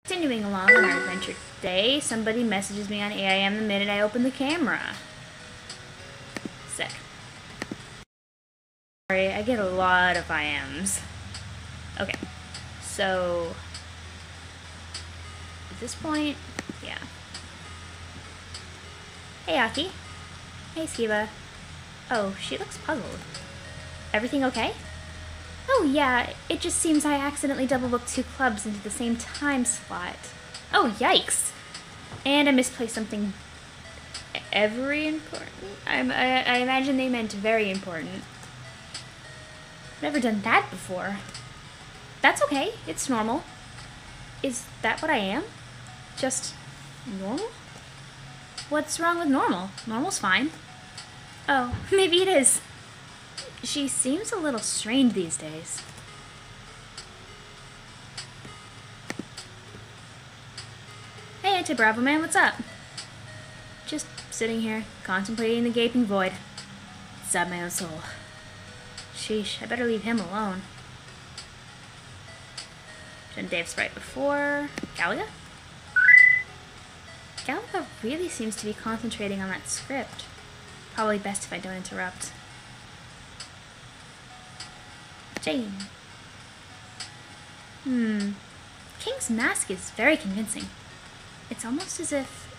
Continuing along on our adventure today, somebody messages me on AIM the minute I open the camera. Sick. Sorry, I get a lot of IMs. Okay, so at this point, yeah. Hey, Aki. Hey, Skiba. Oh, she looks puzzled. Everything okay? Oh, yeah, it just seems I accidentally double-booked 2 clubs into the same time slot. Oh, yikes! And I misplaced something very important? I imagine they meant very important. Never done that before. That's okay, it's normal. Is that what I am? Just normal? What's wrong with normal? Normal's fine. Oh, maybe it is. She seems a little strained these days. Hey, Anti-Bravo Man, what's up? Just sitting here, contemplating the gaping void. Inside my own soul. Sheesh, I better leave him alone. Done Dave Sprite before. Galaga? Galaga really seems to be concentrating on that script. Probably best if I don't interrupt. Jane. King's mask is very convincing. It's almost as if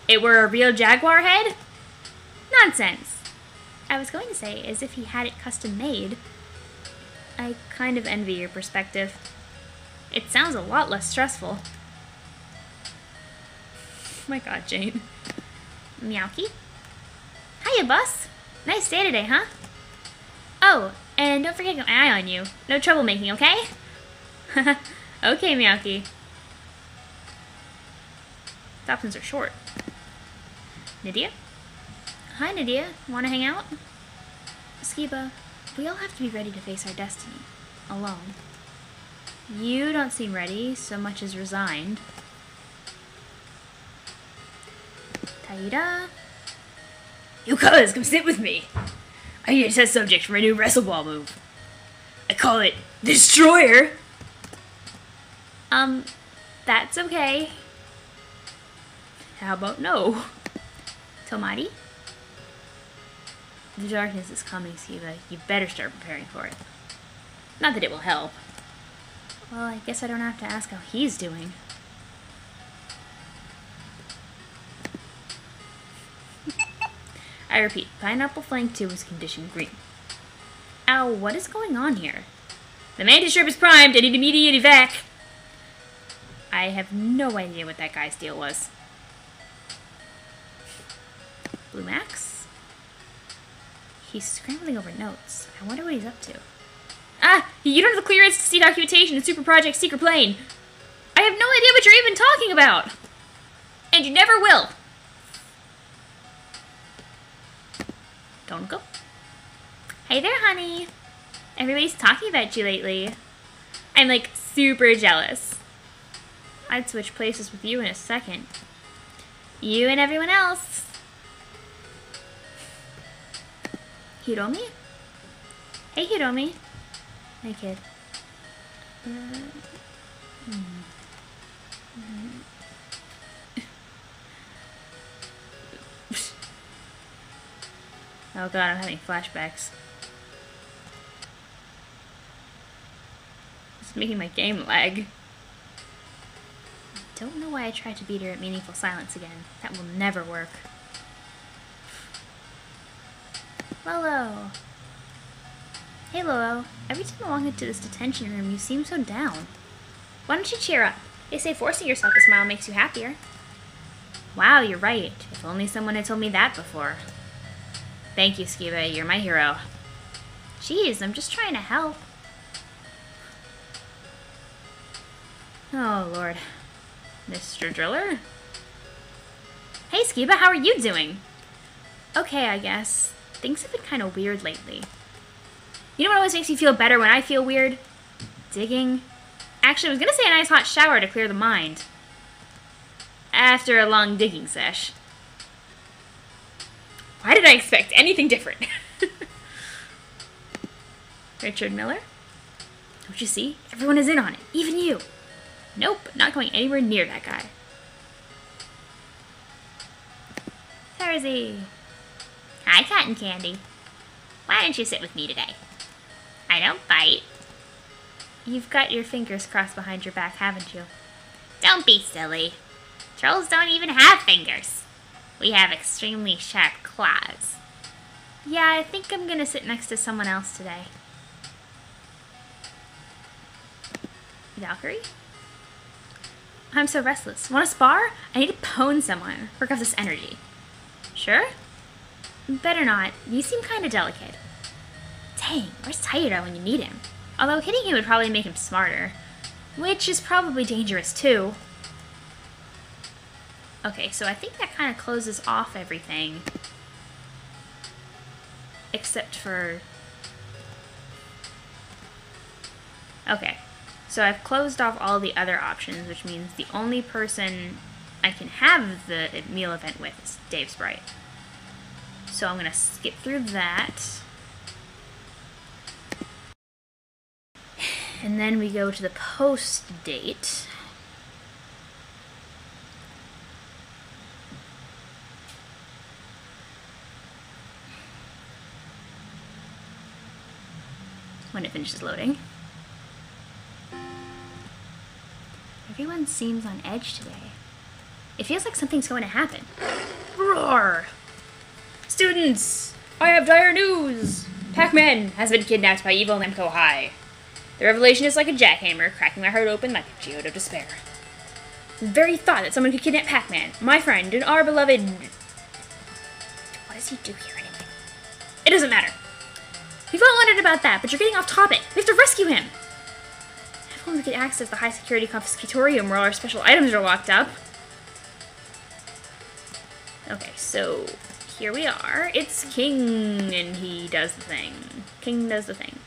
it were a real jaguar head? Nonsense. I was going to say as if he had it custom made. I kind of envy your perspective. It sounds a lot less stressful. Oh my god, Jane. Meowky? Hiya, boss. Nice day today, huh? Oh, and don't forget to keep my eye on you. No troublemaking, okay? Okay, Meowky. Options are short. Nydia? Hi, Nydia. Wanna hang out? Skiba, we all have to be ready to face our destiny. Alone. You don't seem ready, so much as resigned. Taida? You cuz, come sit with me. I need a test subject for my new wrestle ball move. I call it Destroyer. That's okay. How about no? Tomari? The darkness is coming, Skiba. You better start preparing for it. Not that it will help. Well, I guess I don't have to ask how he's doing. I repeat, Pineapple Flank 2 is conditioned green. Ow, what is going on here? The mantis shrimp is primed. I need immediate evac. I have no idea what that guy's deal was. Blue Max? He's scrambling over notes. I wonder what he's up to. Ah! You don't have the clearance to see documentation in Super Project Secret Plane. I have no idea what you're even talking about. And you never will. Don't go. Hey there, honey. Everybody's talking about you lately. I'm like super jealous. I'd switch places with you in a second. You and everyone else. Hiromi? Hey, Hiromi. Hey, kid. Oh god, I'm having flashbacks. It's making my game lag. I don't know why I tried to beat her at meaningful silence again. That will never work. Lolo! Hey Lolo, every time I walk into this detention room you seem so down. Why don't you cheer up? They say forcing yourself to smile makes you happier. Wow, you're right. If only someone had told me that before. Thank you, Skiba. You're my hero. Jeez, I'm just trying to help. Oh, Lord. Mr. Driller? Hey, Skiba, how are you doing? Okay, I guess. Things have been kind of weird lately. You know what always makes me feel better when I feel weird? Digging. Actually, I was gonna say a nice hot shower to clear the mind. After a long digging sesh. Why did I expect anything different? Richard Miller? Don't you see? Everyone is in on it. Even you. Nope, not going anywhere near that guy. Thursday. Hi, Cotton Candy. Why don't you sit with me today? I don't bite. You've got your fingers crossed behind your back, haven't you? Don't be silly. Trolls don't even have fingers. We have extremely sharp claws. Yeah, I think I'm gonna sit next to someone else today. Valkyrie? I'm so restless. Want to spar? I need to pwn someone. Work off this energy. Sure? Better not. You seem kinda delicate. Dang, where's Taira when you need him? Although hitting him would probably make him smarter. Which is probably dangerous too. Okay, so I think that kind of closes off everything. Except for... Okay, so I've closed off all the other options, which means the only person I can have the meal event with is Dave Sprite. So I'm going to skip through that. And then we go to the post date. When it finishes loading. Everyone seems on edge today. It feels like something's going to happen. Roar! Students! I have dire news! Pac-Man has been kidnapped by evil Namco High. The revelation is like a jackhammer, cracking my heart open like a geode of despair. The very thought that someone could kidnap Pac-Man, my friend, and our beloved... What does he do here anyway? It doesn't matter. We've all wondered about that, but you're getting off topic. We have to rescue him! If only we could access the high-security confiscatorium where all our special items are locked up. Okay, so here we are. It's King, and he does the thing. King does the thing.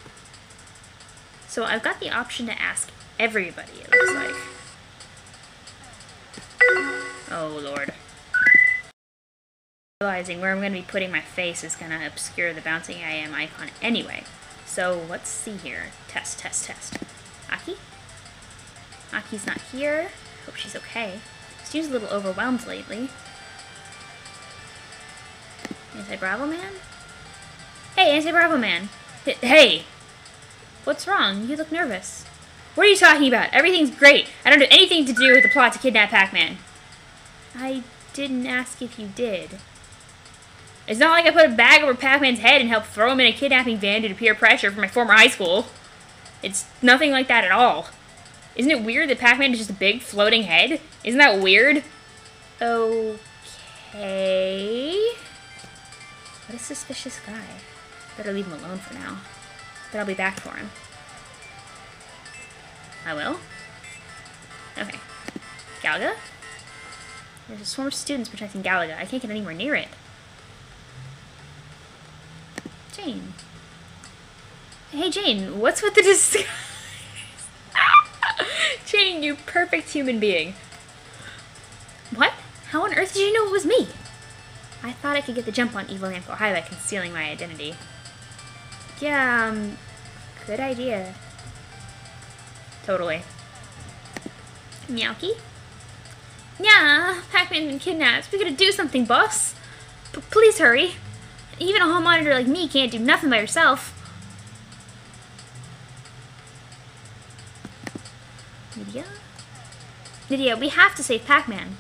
So I've got the option to ask everybody, it looks like. Oh, Lord. Realizing where I'm going to be putting my face is going to obscure the bouncing I am icon anyway. So let's see here. Test, test, test. Aki? Aki's not here. Hope she's okay. She's a little overwhelmed lately. Anti-Bravo Man? Hey, Anti-Bravo Man! Hey! What's wrong? You look nervous. What are you talking about? Everything's great. I don't have anything to do with the plot to kidnap Pac-Man. I didn't ask if you did. It's not like I put a bag over Pac-Man's head and helped throw him in a kidnapping van due to peer pressure from my former high school. It's nothing like that at all. Isn't it weird that Pac-Man is just a big floating head? Isn't that weird? Okay. What a suspicious guy. Better leave him alone for now. But I'll be back for him. I will? Okay. Galaga? There's a swarm of students protecting Galaga. I can't get anywhere near it. Jane. Hey, Jane, what's with the disguise? Jane, you perfect human being. What? How on earth did you know it was me? I thought I could get the jump on Evil Namco High by concealing my identity. Yeah, good idea. Totally. Meowky? Yeah, Pac-Man's been kidnapped. We gotta do something, boss. Please hurry. Even a hall monitor like me can't do nothing by herself. Lydia? Lydia, we have to save Pac-Man.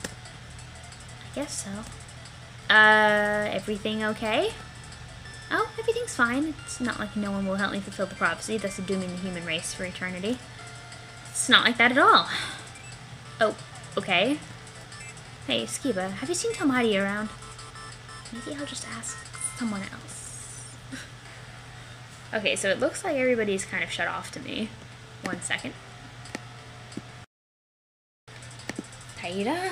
I guess so. Everything okay? Oh, everything's fine. It's not like no one will help me fulfill the prophecy, thus dooming the human race for eternity. It's not like that at all. Oh, okay. Hey, Skiba, have you seen Tomati around? Maybe I'll just ask someone else. Okay, so it looks like everybody's kind of shut off to me. 1 second. Taira?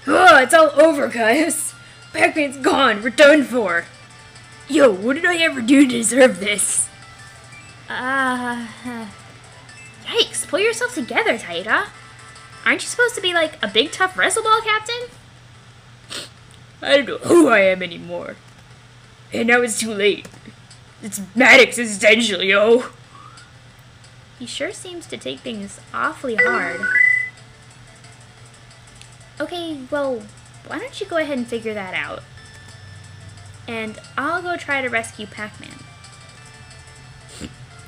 Oh, it's all over, guys. Pac-Man's gone. We're done for. Yo, what did I ever do to deserve this? Yikes, pull yourself together, Taira. Aren't you supposed to be like a big tough wrestleball captain? I don't know who I am anymore. And now it's too late. It's mad existential, yo. He sure seems to take things awfully hard. Okay, well, why don't you go ahead and figure that out? And I'll go try to rescue Pac-Man.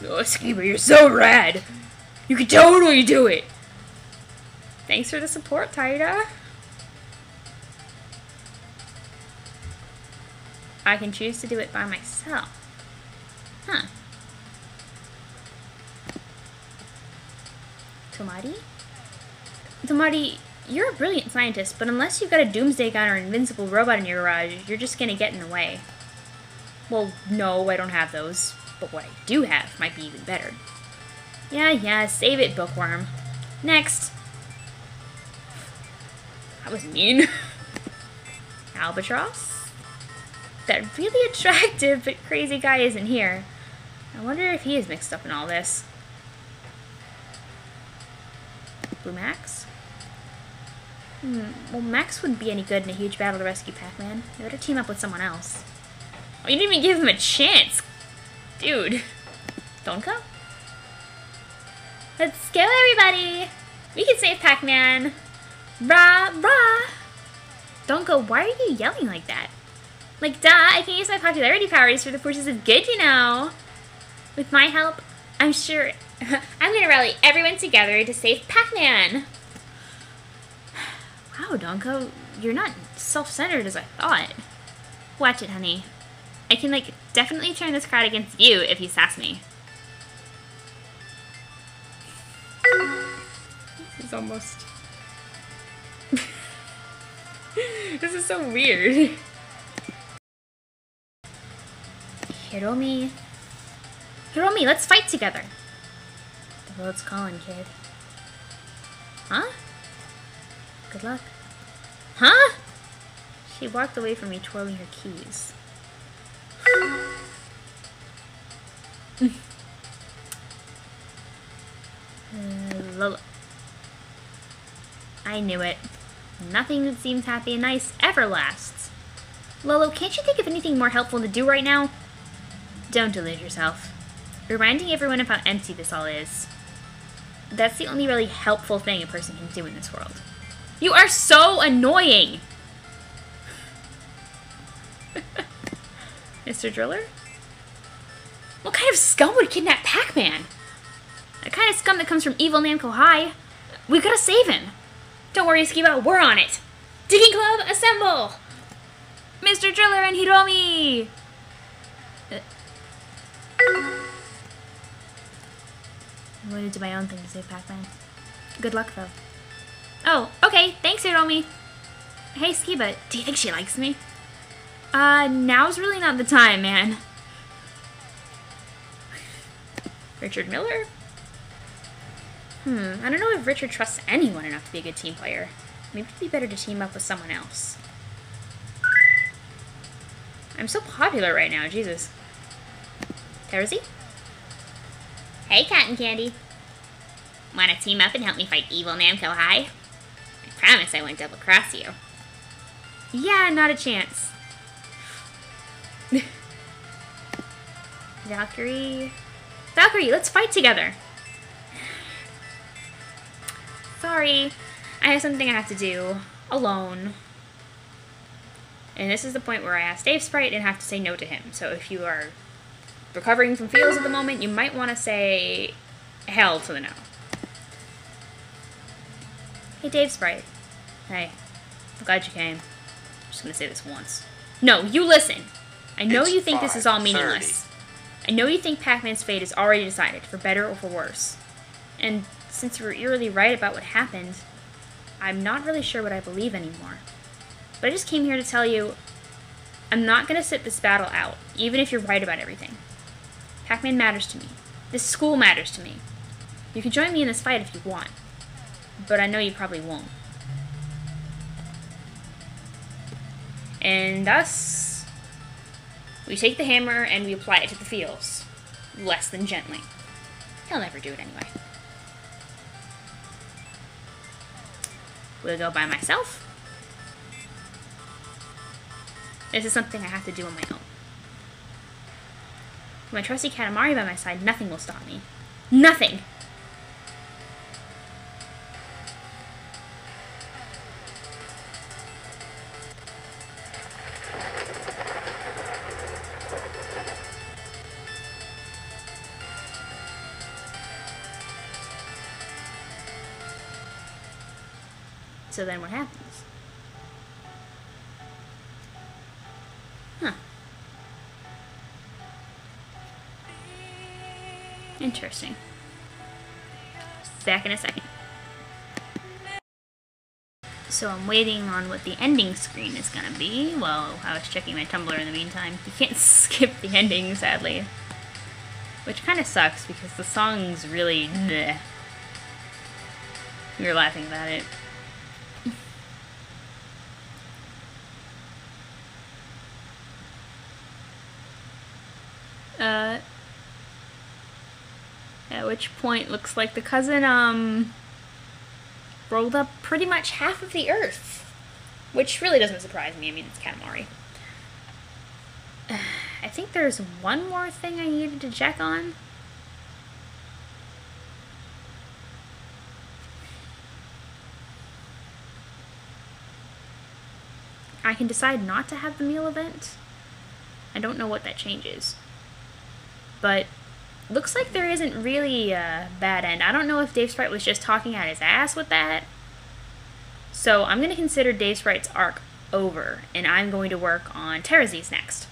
Oh, Skiba, you're so rad! You can totally do it! Thanks for the support, Taira. I can choose to do it by myself. Huh. Tomari? Tomari, you're a brilliant scientist, but unless you've got a doomsday gun or an invincible robot in your garage, you're just gonna get in the way. Well, no, I don't have those. But what I do have might be even better. Yeah, save it, bookworm. Next. That was mean. Albatross? That really attractive but crazy guy isn't here. I wonder if he is mixed up in all this. Blue Max? Well, Max wouldn't be any good in a huge battle to rescue Pac-Man. You better team up with someone else. Oh, you didn't even give him a chance. Dude. Donko? Let's go, everybody! We can save Pac-Man! Rah, rah! Donko, why are you yelling like that? Like, duh, I can use my popularity powers for the forces of good, you know. With my help, I'm sure I'm gonna rally everyone together to save Pac-Man! Wow, Donko, you're not self-centered as I thought. Watch it, honey. I can, like, definitely turn this crowd against you if you sass me. This is almost... This is so weird. Hiromi. Hiromi, let's fight together. The road's calling, kid. Huh? Good luck. Huh? She walked away from me twirling her keys. Lola. I knew it. Nothing that seems happy and nice ever lasts. Lolo, can't you think of anything more helpful to do right now? Don't delude yourself. Reminding everyone of how empty this all is. That's the only really helpful thing a person can do in this world. You are so annoying! Mr. Driller? What kind of scum would kidnap Pac-Man? The kind of scum that comes from evil Namco High. We gotta save him. Don't worry, Skiba, we're on it. Digging Club, assemble! Mr. Driller and Hiromi! I'm going to do my own thing to save Pac-Man. Good luck, though. Oh, okay. Thanks, Hiromi. Hey, Skiba, do you think she likes me? Now's really not the time, man. Richard Miller? I don't know if Richard trusts anyone enough to be a good team player. Maybe it'd be better to team up with someone else. I'm so popular right now, Jesus. Terzi? Hey, Cotton Candy. Wanna team up and help me fight evil Namco High? I promise I won't double-cross you. Yeah, not a chance. Valkyrie? Valkyrie, let's fight together! Sorry, I have something I have to do. Alone. And this is the point where I ask Dave Sprite and have to say no to him. So if you are recovering from feels at the moment, you might want to say hell to the no. Hey, Dave Sprite. Hey, I'm glad you came. I'm just going to say this once. No, you listen! I know you think this is all meaningless. I know you think Pac-Man's fate is already decided, for better or for worse. And since you were eerily right about what happened, I'm not really sure what I believe anymore. But I just came here to tell you, I'm not going to sit this battle out, even if you're right about everything. Pac-Man matters to me. This school matters to me. You can join me in this fight if you want, but I know you probably won't. And thus, we take the hammer and we apply it to the feels, less than gently. He'll never do it anyway. We'll go by myself. This is something I have to do on my own. With my trusty Katamari by my side, nothing will stop me. Nothing! So then what happens? Huh. Interesting. Back in a second. So I'm waiting on what the ending screen is gonna be. Well, I was checking my Tumblr in the meantime. You can't skip the ending, sadly. Which kind of sucks, because the song's really bleh. We were laughing about it. At which point, looks like the cousin, rolled up pretty much half of the Earth. Which really doesn't surprise me. I mean, it's Katamari. I think there's one more thing I needed to check on. I can decide not to have the meal event. I don't know what that changes. But looks like there isn't really a bad end. I don't know if Dave Sprite was just talking out his ass with that. So I'm going to consider Dave Sprite's arc over, and I'm going to work on Terezi's next.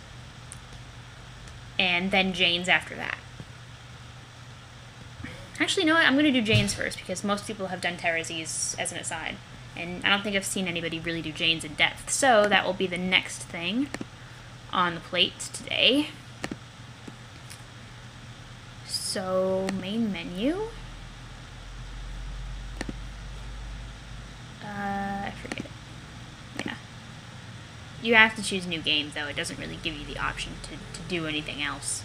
And then Jane's after that. Actually, you know what? I'm going to do Jane's first, because most people have done Terezi's as an aside. And I don't think I've seen anybody really do Jane's in depth. So that will be the next thing on the plate today. So, main menu. I forget it. Yeah. You have to choose new game, though. It doesn't really give you the option to do anything else.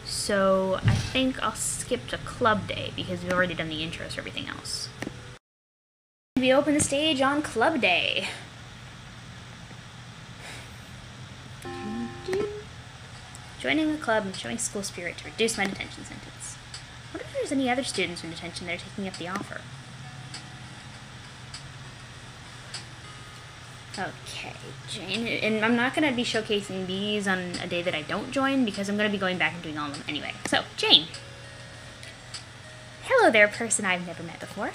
So, I think I'll skip to Club Day, because we've already done the intros for everything else. We open the stage on Club Day. Joining the club and showing school spirit to reduce my detention sentence. I wonder if there's any other students from detention that are taking up the offer. Okay, Jane. And I'm not going to be showcasing these on a day that I don't join, because I'm going to be going back and doing all of them anyway. So, Jane. Hello there, person I've never met before.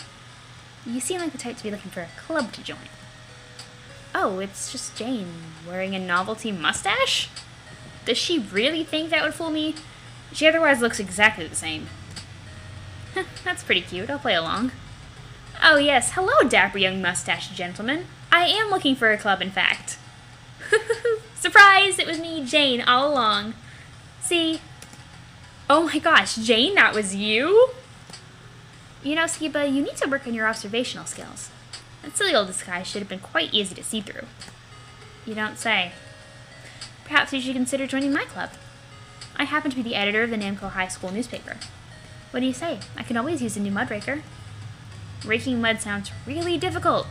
You seem like the type to be looking for a club to join. Oh, it's just Jane, wearing a novelty mustache? Does she really think that would fool me? She otherwise looks exactly the same. That's pretty cute. I'll play along. Oh yes, hello dapper young mustache gentleman. I am looking for a club, in fact. Surprise! It was me, Jane, all along. See? Oh my gosh, Jane, that was you? You know, Skiba, you need to work on your observational skills. That silly old disguise should have been quite easy to see through. You don't say. Perhaps you should consider joining my club. I happen to be the editor of the Namco High School newspaper. What do you say? I can always use a new mud raker. Raking mud sounds really difficult.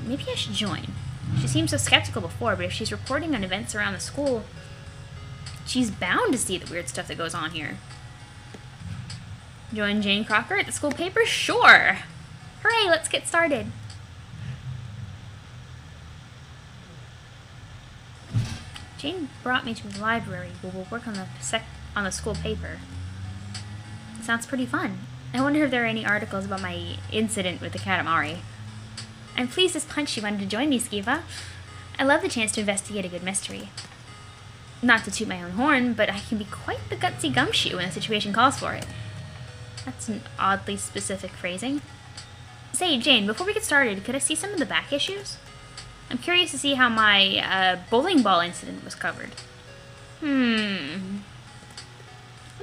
Maybe I should join. She seemed so skeptical before, but if she's reporting on events around the school, she's bound to see the weird stuff that goes on here. Join Jane Crocker at the school paper? Sure! Hooray, let's get started. Jane brought me to the library where we'll work on the school paper. It sounds pretty fun. I wonder if there are any articles about my incident with the Katamari. I'm pleased as punch you wanted to join me, Skiva. I love the chance to investigate a good mystery. Not to toot my own horn, but I can be quite the gutsy gumshoe when the situation calls for it. That's an oddly specific phrasing. Say, Jane, before we get started, could I see some of the back issues? I'm curious to see how my bowling ball incident was covered. I'm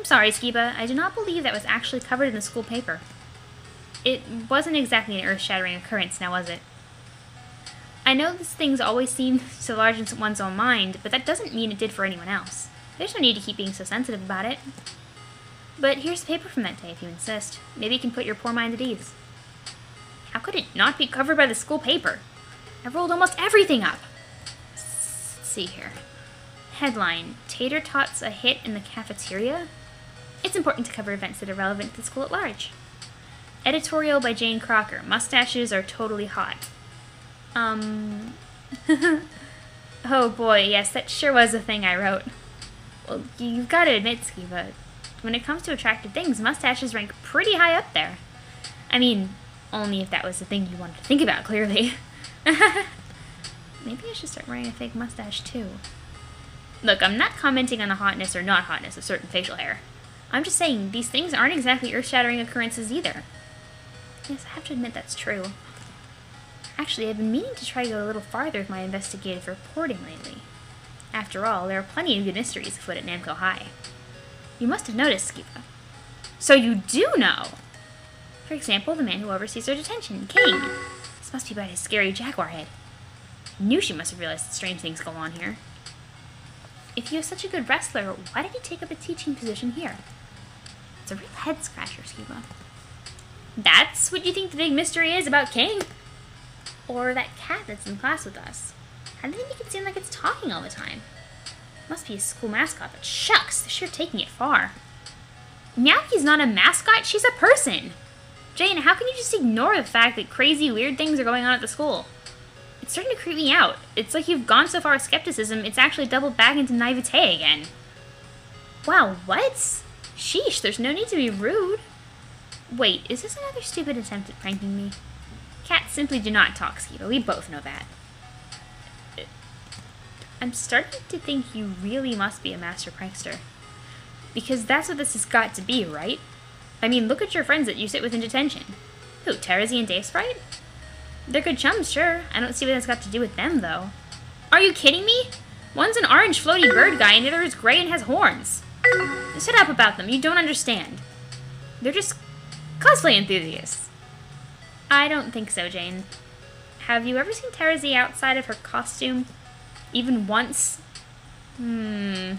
sorry, Skiba. I do not believe that was actually covered in the school paper. It wasn't exactly an earth-shattering occurrence, now was it? I know this thing's always seemed so large in one's own mind, but that doesn't mean it did for anyone else. There's no need to keep being so sensitive about it. But here's the paper from that day, if you insist. Maybe you can put your poor mind at ease. How could it not be covered by the school paper? I've rolled almost everything up. Let's see here. Headline, Tater Tots a hit in the cafeteria? It's important to cover events that are relevant to the school at large. Editorial by Jane Crocker. Mustaches are totally hot. Oh boy, yes, that sure was a thing I wrote. Well, you've got to admit, Skiba, when it comes to attractive things, mustaches rank pretty high up there. I mean, only if that was the thing you wanted to think about, clearly. Maybe I should start wearing a fake mustache, too. Look, I'm not commenting on the hotness or not hotness of certain facial hair. I'm just saying, these things aren't exactly earth-shattering occurrences either. Yes, I have to admit that's true. Actually, I've been meaning to try to go a little farther with my investigative reporting lately. After all, there are plenty of good mysteries afoot at Namco High. You must have noticed, Skiba. So you do know! For example, the man who oversees our detention, King. This must be about his scary jaguar head. I knew she must have realized that strange things go on here. If he was such a good wrestler, why did he take up a teaching position here? It's a real head-scratcher, Skiba. That's what you think the big mystery is about King? Or that cat that's in class with us. How do they make it seem like it's talking all the time? Must be a school mascot, but shucks, they're sure taking it far. Now he's not a mascot, she's a person! Jane, how can you just ignore the fact that crazy, weird things are going on at the school? It's starting to creep me out. It's like you've gone so far with skepticism, it's actually doubled back into naivete again. Wow, what? Sheesh, there's no need to be rude. Wait, is this another stupid attempt at pranking me? Cats simply do not talk, Skiba. We both know that. I'm starting to think you really must be a master prankster. Because that's what this has got to be, right? I mean, look at your friends that you sit with in detention. Who, Terezi and Dave Sprite? They're good chums, sure. I don't see what that's got to do with them, though. Are you kidding me? One's an orange floaty bird guy, and the other is gray and has horns. Shut up about them. You don't understand. They're just cosplay enthusiasts. I don't think so, Jane. Have you ever seen Terezi outside of her costume? Even once? So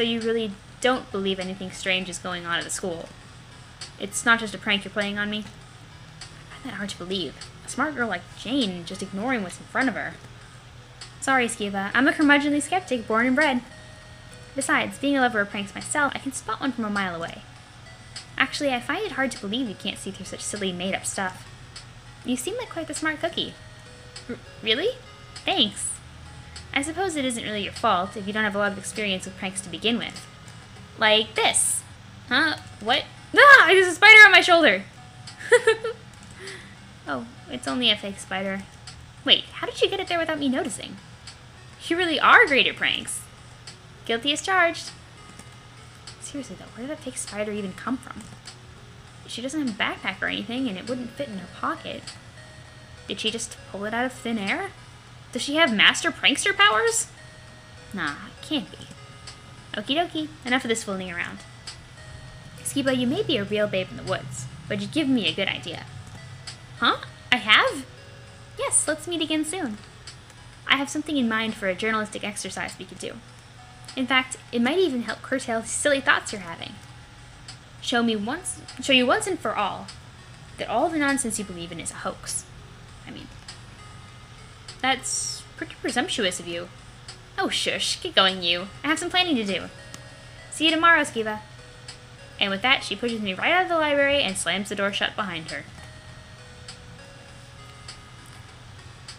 you really don't believe anything strange is going on at the school? It's not just a prank you're playing on me? I find that hard to believe. A smart girl like Jane just ignoring what's in front of her. Sorry, Skiba. I'm a curmudgeonly skeptic, born and bred. Besides, being a lover of pranks myself, I can spot one from a mile away. Actually, I find it hard to believe you can't see through such silly, made-up stuff. You seem like quite the smart cookie. Really? Thanks. I suppose it isn't really your fault if you don't have a lot of experience with pranks to begin with. Like this. Huh? What? Ah! There's a spider on my shoulder! Oh, it's only a fake spider. Wait, how did you get it there without me noticing? You really are great at pranks. Guilty as charged. Seriously though, where did that fake spider even come from? She doesn't have a backpack or anything, and it wouldn't fit in her pocket. Did she just pull it out of thin air? Does she have master prankster powers? Nah, it can't be. Okie dokie, enough of this fooling around. Skiba, you may be a real babe in the woods, but you've given me a good idea. Huh? I have? Yes, let's meet again soon. I have something in mind for a journalistic exercise we could do. In fact, it might even help curtail the silly thoughts you're having. Show you once and for all that all the nonsense you believe in is a hoax. I mean, that's pretty presumptuous of you. Oh, shush. Get going, you. I have some planning to do. See you tomorrow, Skiba. And with that, she pushes me right out of the library and slams the door shut behind her.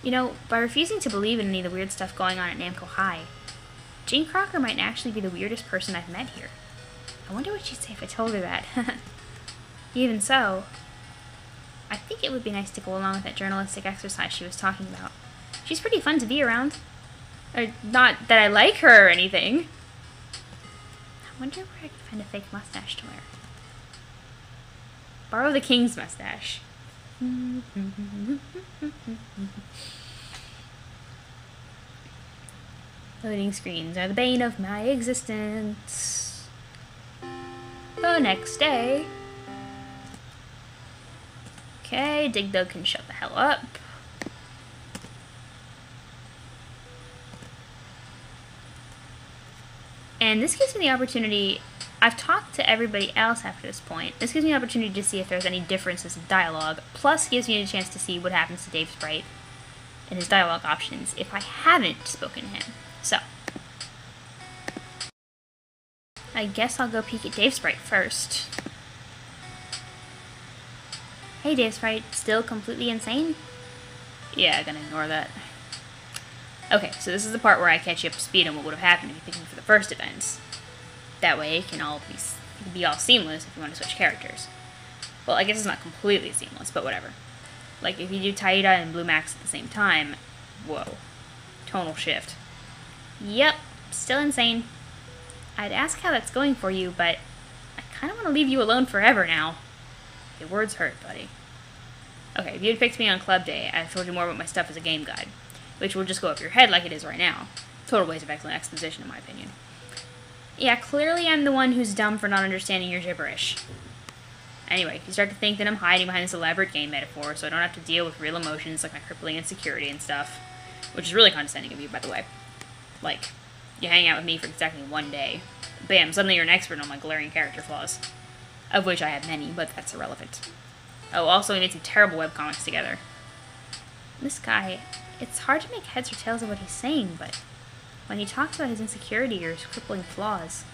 You know, by refusing to believe in any of the weird stuff going on at Namco High, Jane Crocker might actually be the weirdest person I've met here. I wonder what she'd say if I told her that. Even so, I think it would be nice to go along with that journalistic exercise she was talking about. She's pretty fun to be around. Or, not that I like her or anything. I wonder where I could find a fake mustache to wear. Borrow the king's mustache. Loading screens are the bane of my existence. The next day. Okay, Dig Dug can shut the hell up. And this gives me the opportunity, I've talked to everybody else after this point. This gives me the opportunity to see if there's any differences in dialogue, plus gives me a chance to see what happens to Dave Sprite and his dialogue options if I haven't spoken to him. So, I guess I'll go peek at Dave Sprite first. Hey Dave Sprite, still completely insane? Yeah, gonna ignore that. Okay, so this is the part where I catch you up to speed on what would have happened if you picked me for the first events. That way it can be all seamless if you want to switch characters. Well, I guess it's not completely seamless, but whatever. Like, if you do Taida and Blue Max at the same time, whoa. Tonal shift. Yep, still insane. I'd ask how that's going for you, but I kind of want to leave you alone forever now. Your words hurt, buddy. Okay, if you had picked me on Club Day, I'd told you more about my stuff as a game guide, which will just go up your head like it is right now. Total waste of excellent exposition, in my opinion. Yeah, clearly I'm the one who's dumb for not understanding your gibberish. Anyway, you start to think that I'm hiding behind this elaborate game metaphor, so I don't have to deal with real emotions like my crippling insecurity and stuff. Which is really condescending of you, by the way. Like, you hang out with me for exactly 1 day. Bam, suddenly you're an expert on my glaring character flaws. Of which I have many, but that's irrelevant. Oh, also we made some terrible webcomics together. This guy, it's hard to make heads or tails of what he's saying, but when he talks about his insecurity or his crippling flaws,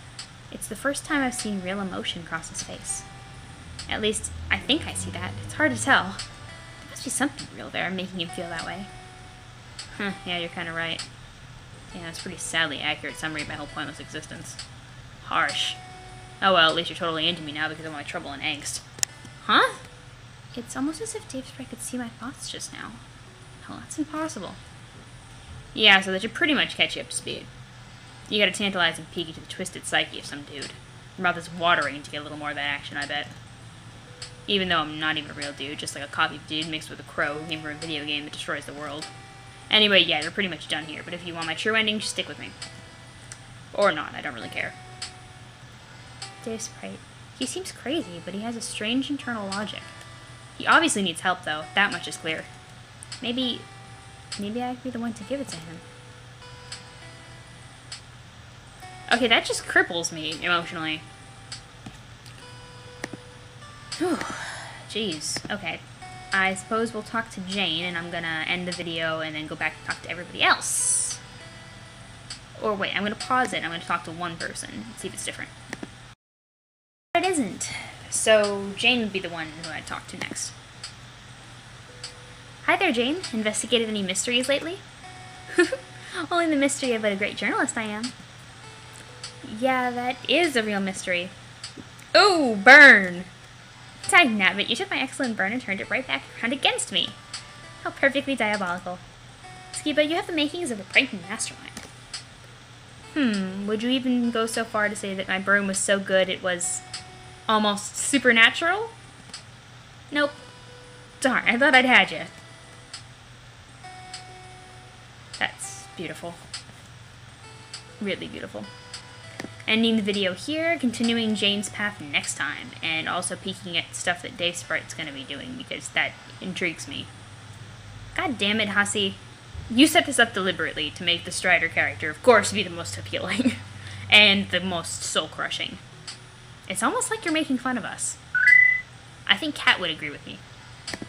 it's the first time I've seen real emotion cross his face. At least, I think I see that. It's hard to tell. There must be something real there making him feel that way. Huh, yeah, you're kind of right. Yeah, it's a pretty sadly accurate summary of my whole pointless existence. Harsh. Oh well, at least you're totally into me now because of my trouble and angst. Huh? It's almost as if Dave Sprite could see my thoughts just now. Oh, that's impossible. Yeah, so that should pretty much catch you up to speed. You got a tantalizing peek into the twisted psyche of some dude. Your mouth is watering to get a little more of that action, I bet. Even though I'm not even a real dude, just like a copy dude mixed with a crow who came from a video game that destroys the world. Anyway, yeah, you're pretty much done here, but if you want my true ending, just stick with me. Or not, I don't really care. Dave Sprite. He seems crazy, but he has a strange internal logic. He obviously needs help, though. That much is clear. Maybe I'd be the one to give it to him. Okay, that just cripples me emotionally. Whew. Jeez. Okay. I suppose we'll talk to Jane, and I'm gonna end the video and then go back and talk to everybody else. Or wait, I'm gonna pause it. I'm gonna talk to one person and see if it's different. It isn't. So Jane would be the one who I'd talk to next. Hi there, Jane. Investigated any mysteries lately? Only the mystery of what a great journalist I am. Yeah, that is a real mystery. Oh, burn! Dagnabbit, you took my excellent burn and turned it right back around against me. How perfectly diabolical. Skiba, you have the makings of a pranking mastermind. Would you even go so far to say that my burn was so good it was almost supernatural? Nope. Darn, I thought I'd had you. That's beautiful. Really beautiful. Ending the video here, continuing Jane's path next time, and also peeking at stuff that Dave Sprite's going to be doing, because that intrigues me. God damn it, Hussy. You set this up deliberately to make the Strider character, of course, be the most appealing, and the most soul-crushing. It's almost like you're making fun of us. I think Kat would agree with me.